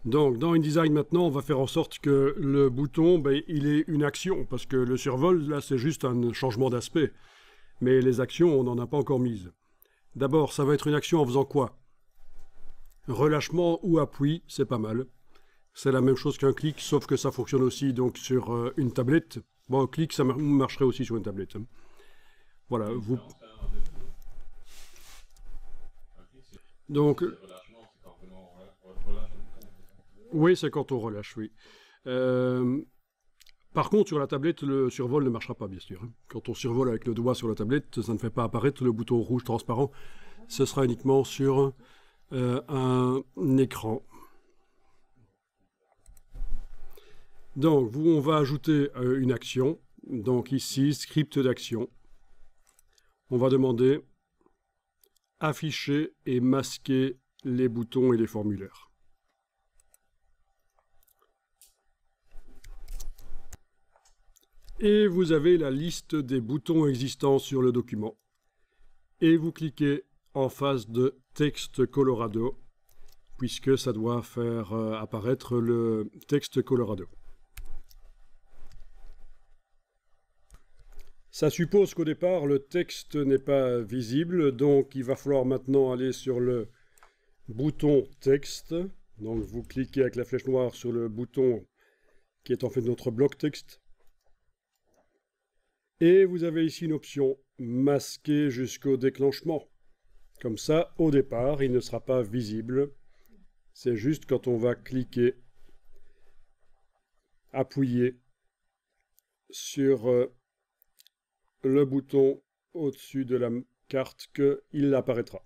Donc, dans InDesign, maintenant, on va faire en sorte que le bouton, ben, il ait une action, parce que le survol, là, c'est juste un changement d'aspect. Mais les actions, on n'en a pas encore mises. D'abord, ça va être une action en faisant quoi? Relâchement ou appui, c'est pas mal. C'est la même chose qu'un clic, sauf que ça fonctionne aussi donc sur une tablette. Bon, un clic, ça marcherait aussi sur une tablette. Hein. Voilà, vous... Donc... Oui, c'est quand on relâche, oui. Par contre, sur la tablette, le survol ne marchera pas, bien sûr. Quand on survole avec le doigt sur la tablette, ça ne fait pas apparaître le bouton rouge transparent. Ce sera uniquement sur un écran. Donc, on va ajouter une action. Donc ici, script d'action. On va demander afficher et masquer les boutons et les formulaires. Et vous avez la liste des boutons existants sur le document. Et vous cliquez en face de texte Colorado, puisque ça doit faire apparaître le texte Colorado. Ça suppose qu'au départ, le texte n'est pas visible, donc il va falloir maintenant aller sur le bouton texte. Donc vous cliquez avec la flèche noire sur le bouton qui est en fait notre bloc texte. Et vous avez ici une option masquer jusqu'au déclenchement. Comme ça, au départ, il ne sera pas visible. C'est juste quand on va cliquer, appuyer sur le bouton au-dessus de la carte qu'il apparaîtra.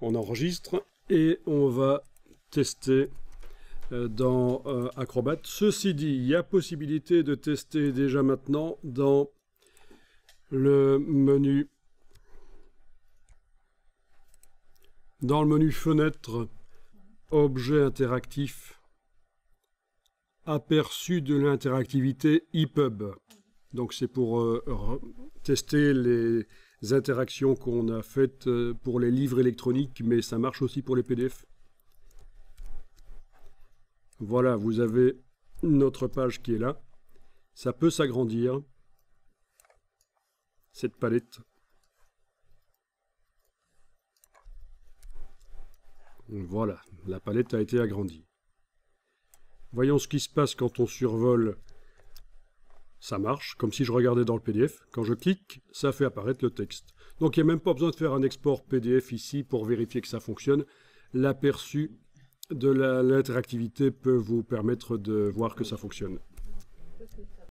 On enregistre et on va tester dans Acrobat. Ceci dit, il y a possibilité de tester déjà maintenant dans le menu fenêtre, objet interactif, aperçu de l'interactivité EPUB. Donc c'est pour tester les interactions qu'on a faites pour les livres électroniques, mais ça marche aussi pour les PDF. Voilà, vous avez notre page qui est là. Ça peut s'agrandir, cette palette. Voilà, la palette a été agrandie. Voyons ce qui se passe quand on survole. Ça marche, comme si je regardais dans le PDF. Quand je clique, ça fait apparaître le texte. Donc il n'y a même pas besoin de faire un export PDF ici pour vérifier que ça fonctionne. L'aperçu de l'interactivité peut vous permettre de voir que ça fonctionne.